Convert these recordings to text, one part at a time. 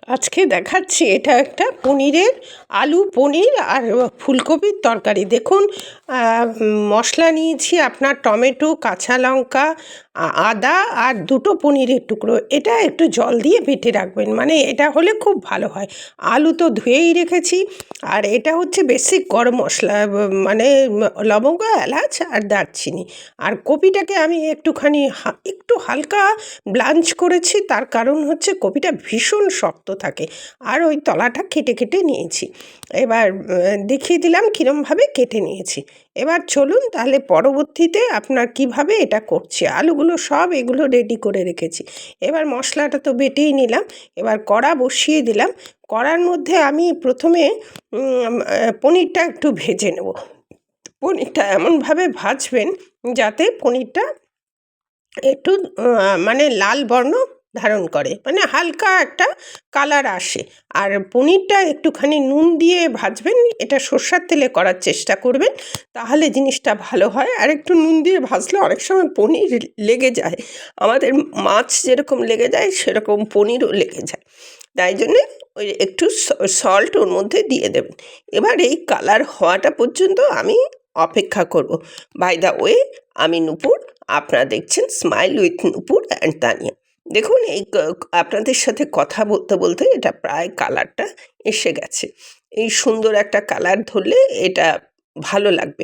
আজকে দেখাচ্ছি এটা একটা পনিরের আলু পনির আর ফুলকপির তরকারি। দেখুন মশলা নিয়েছি আপনার টমেটো, কাঁচা লঙ্কা, আদা আর দুটো পনিরের টুকরো। এটা একটু জল দিয়ে বেটে রাখবেন, মানে এটা হলে খুব ভালো হয়। আলু তো ধুয়েই রেখেছি। আর এটা হচ্ছে বেসিক গরম মশলা, মানে লবঙ্গ, এলাচ আর দারচিনি। আর কপিটাকে আমি একটুখানি একটু হালকা ব্লাঞ্চ করেছি, তার কারণ হচ্ছে কপিটা ভীষণ শক্ত থাকে। আর ওই তলাটা কেটে কেটে নিয়েছি। এবার দেখিয়ে দিলাম কীরমভাবে কেটে নিয়েছি। এবার চলুন তাহলে পরবর্তীতে আপনার কিভাবে এটা করছি। আলুগুলো সব এগুলো রেডি করে রেখেছি। এবার মশলাটা তো বেটেই নিলাম। এবার কড়া বসিয়ে দিলাম। কড়ার মধ্যে আমি প্রথমে পনিরটা একটু ভেজে নেব। পনিরটা এমনভাবে ভাজবেন যাতে পনিরটা একটু মানে লাল বর্ণ ধারণ করে, মানে হালকা একটা কালার আসে। আর পনিরটা একটুখানি নুন দিয়ে ভাজবেন, এটা সর্ষের তেলে করার চেষ্টা করবেন, তাহলে জিনিসটা ভালো হয়। আর একটু নুন দিয়ে ভাজলে অনেক সময় পনির লেগে যায়, আমাদের মাছ যেরকম লেগে যায় সেরকম পনিরও লেগে যায়। তাই জন্যে ওই একটু সল্ট ওর মধ্যে দিয়ে দেবেন। এবার এই কালার হওয়াটা পর্যন্ত আমি অপেক্ষা করব। বাই দ্য ওয়ে, আমি নূপুর, আপনারা দেখছেন smile with Nupur and Tania. দেখুন এই আপনাদের সাথে কথা বলতে বলতে এটা প্রায় কালারটা এসে গেছে। এই সুন্দর একটা কালার ধরলে এটা ভালো লাগবে।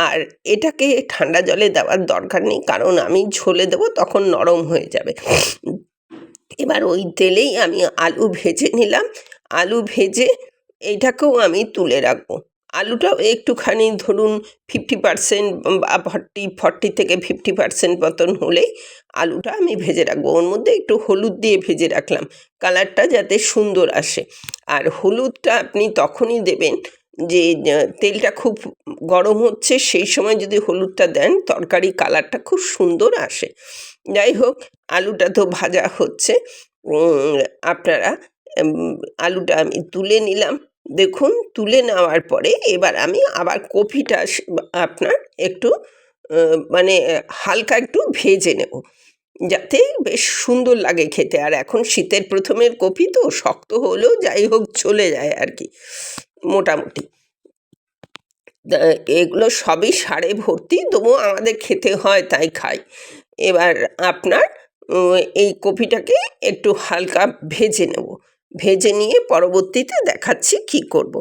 আর এটাকে ঠান্ডা জলে দেওয়ার দরকার নেই, কারণ আমি ঝোলে দেবো, তখন নরম হয়ে যাবে। এবার ওই তেলেই আমি আলু ভেজে নিলাম। আলু ভেজে এইটাকেও আমি তুলে রাখবো। আলুটাও একটুখানি ধরুন 50% বা 40 থেকে 50% মতন হলেই আলুটা আমি ভেজে রাখবো। ওর মধ্যে একটু হলুদ দিয়ে ভেজে রাখলাম, কালারটা যাতে সুন্দর আসে। আর হলুদটা আপনি তখনই দেবেন যে তেলটা খুব গরম হচ্ছে, সেই সময় যদি হলুদটা দেন তরকারি কালারটা খুব সুন্দর আসে। যাই হোক, আলুটা তো ভাজা হচ্ছে। আপনারা আলুটা আমি তুলে নিলাম। দেখুন তুলে নেওয়ার পরে এবার আমি আবার কপিটা আপনার একটু মানে হালকা একটু ভেজে নেব, যাতে বেশ সুন্দর লাগে খেতে। আর এখন শীতের প্রথমের কপি তো শক্ত হলেও যাই হোক চলে যায় আর কি, মোটামুটি। এগুলো সবই সারে ভর্তি, তবুও আমাদের খেতে হয় তাই খাই। এবার আপনার এই কপিটাকে একটু হালকা ভেজে নেব। ভেজে নিয়ে পরবর্তীতে দেখাচ্ছি কি করব।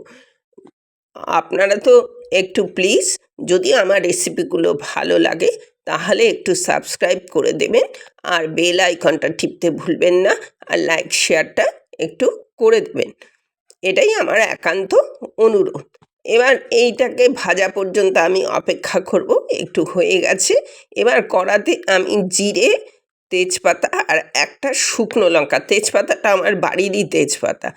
আপনারা তো একটু প্লিজ, যদি আমার রেসিপিগুলো ভালো লাগে তাহলে একটু সাবস্ক্রাইব করে দেবেন, আর বেল আইকনটা টিপতে ভুলবেন না, আর লাইক শেয়ারটা একটু করে দেবেন। এটাই আমার একান্ত অনুরোধ। এবার এইটাকে ভাজা পর্যন্ত আমি অপেক্ষা করব। একটু হয়ে গেছে। এবার কড়াতে আমি জিরে, তেজপাতা আর একটা শুকনো লঙ্কা, তেজপাতাটা আমার বাড়িরই তেজপাতা,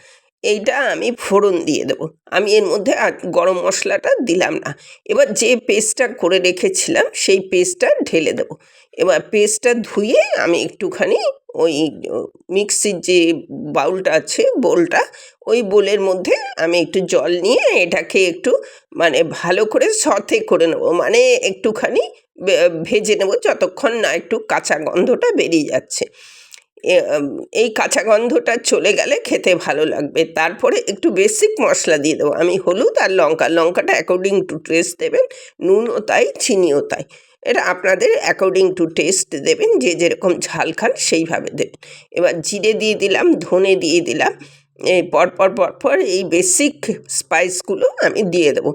এইটা আমি ফোড়ন দিয়ে দেবো। আমি এর মধ্যে আর গরম মশলাটা দিলাম না। এবার যে পেস্টটা করে রেখেছিলাম সেই পেস্টটা ঢেলে দেবো। এবার পেস্টটা ধুয়ে আমি একটুখানি ওই মিক্সির যে বাউলটা আছে, বোলটা, ওই বোলের মধ্যে আমি একটু জল নিয়ে এটাকে একটু মানে ভালো করে সতে করে নেবো, মানে একটুখানি ভেজে নেবো যতক্ষণ না একটু কাঁচা গন্ধটা বেরিয়ে যাচ্ছে। এই কাঁচা গন্ধটা চলে গেলে খেতে ভালো লাগবে। তারপরে একটু বেসিক মশলা দিয়ে দেবো আমি, হলুদ আর লঙ্কা। লঙ্কাটা অ্যাকর্ডিং টু টেস্ট দেবেন, নুনও তাই, চিনিও তাই। এটা আপনাদের অ্যাকর্ডিং টু টেস্ট দেবেন, যে যেরকম ঝাল খান সেইভাবে দেবেন। এবার জিরে দিয়ে দিলাম, ধনে দিয়ে দিলাম। এই পরপর এই বেসিক স্পাইসগুলো আমি দিয়ে দেবো।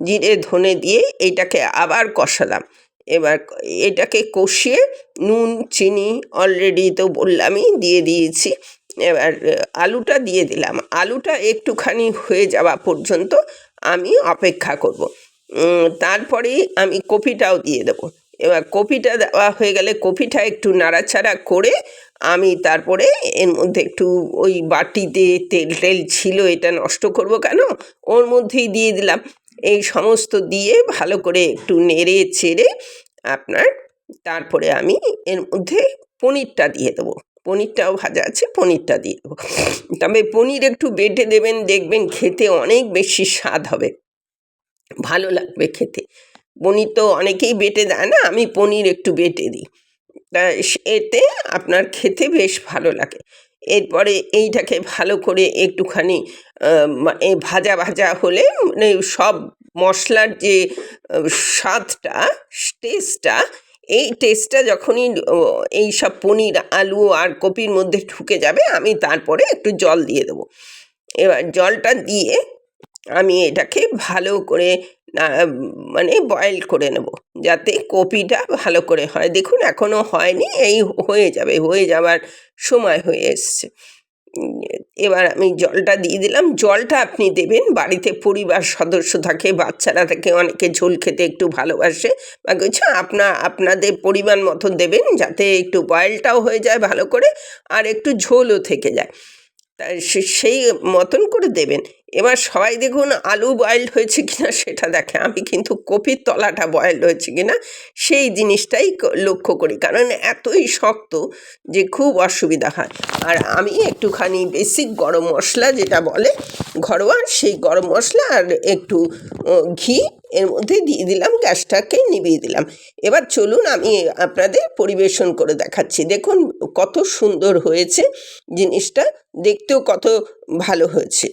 জিরে ধনে দিয়ে এইটাকে আবার কষালাম। এবার এটাকে কষিয়ে নুন চিনি অলরেডি তো বললামই দিয়ে দিয়েছি। এবার আলুটা দিয়ে দিলাম। আলুটা একটুখানি হয়ে যাওয়া পর্যন্ত আমি অপেক্ষা করব। তারপরেই আমি কপিটাও দিয়ে দেবো। এবার কপিটা দেওয়া হয়ে গেলে কপিটা একটু নাড়াচাড়া করে আমি তারপরে এর মধ্যে একটু ওই বাটিতে তেল ছিল, এটা নষ্ট করব কেন, ওর মধ্যেই দিয়ে দিলাম। এই সমস্ত দিয়ে ভালো করে একটু নেড়ে চেড়ে আপনার তারপরে আমি এর মধ্যে পনিরটা দিয়ে দেবো। পনিরটাও ভাজা আছে, পনিরটা দিয়ে দেবো। তবে পনির একটু বেটে দেবেন, দেখবেন খেতে অনেক বেশি স্বাদ হবে, ভালো লাগবে খেতে। পনির তো অনেকেই বেটে দেয় না, আমি পনির একটু বেটে দিই, তা এতে আপনার খেতে বেশ ভালো লাগে। এরপরে এইটাকে ভালো করে একটুখানি ভাজা ভাজা হলে মানে সব মশলার যে স্বাদটা, টেস্টটা, এই টেস্টটা যখনই এই সব পনির, আলু আর কপির মধ্যে ঢুকে যাবে, আমি তারপরে একটু জল দিয়ে দেবো। এবার জলটা দিয়ে আমি এটাকে ভালো করে মানে বয়েল করে নেব, যাতে কপিটা ভালো করে হয়। দেখুন এখনও হয়নি, এই হয়ে যাবে, হয়ে যাওয়ার সময় হয়ে এসছে। এবার আমি জলটা দিয়ে দিলাম। জলটা আপনি দেবেন, বাড়িতে পরিবার সদস্য থাকে, বাচ্চারা থাকে, অনেকে ঝোল খেতে একটু ভালোবাসে বা কিছু, আপনাদের পরিমাণ মতো দেবেন, যাতে একটু বয়েলটাও হয়ে যায় ভালো করে আর একটু ঝোলও থেকে যায়। তা সেই মতন করে দেবেন। এবার সবাই দেখুন আলু বয়েলড হয়েছে কিনা সেটা দেখে, আমি কিন্তু কপির তলাটা বয়েলড হয়েছে কিনা সেই জিনিসটাই লক্ষ্য করি, কারণ এতই শক্ত যে খুব অসুবিধা হয়। আর আমি একটুখানি বেসিক গরম মশলা যেটা বলে ঘরোয়া, সেই গরম মশলা আর একটু ঘি এর মধ্যে দিয়ে দিলাম, গ্যাসটাকে নিভিয়ে দিলাম। এবার চলুন আমি আপনাদের পরিবেশন করে দেখাচ্ছি। দেখুন কত সুন্দর হয়েছে জিনিসটা, দেখতেও কত ভালো হয়েছে।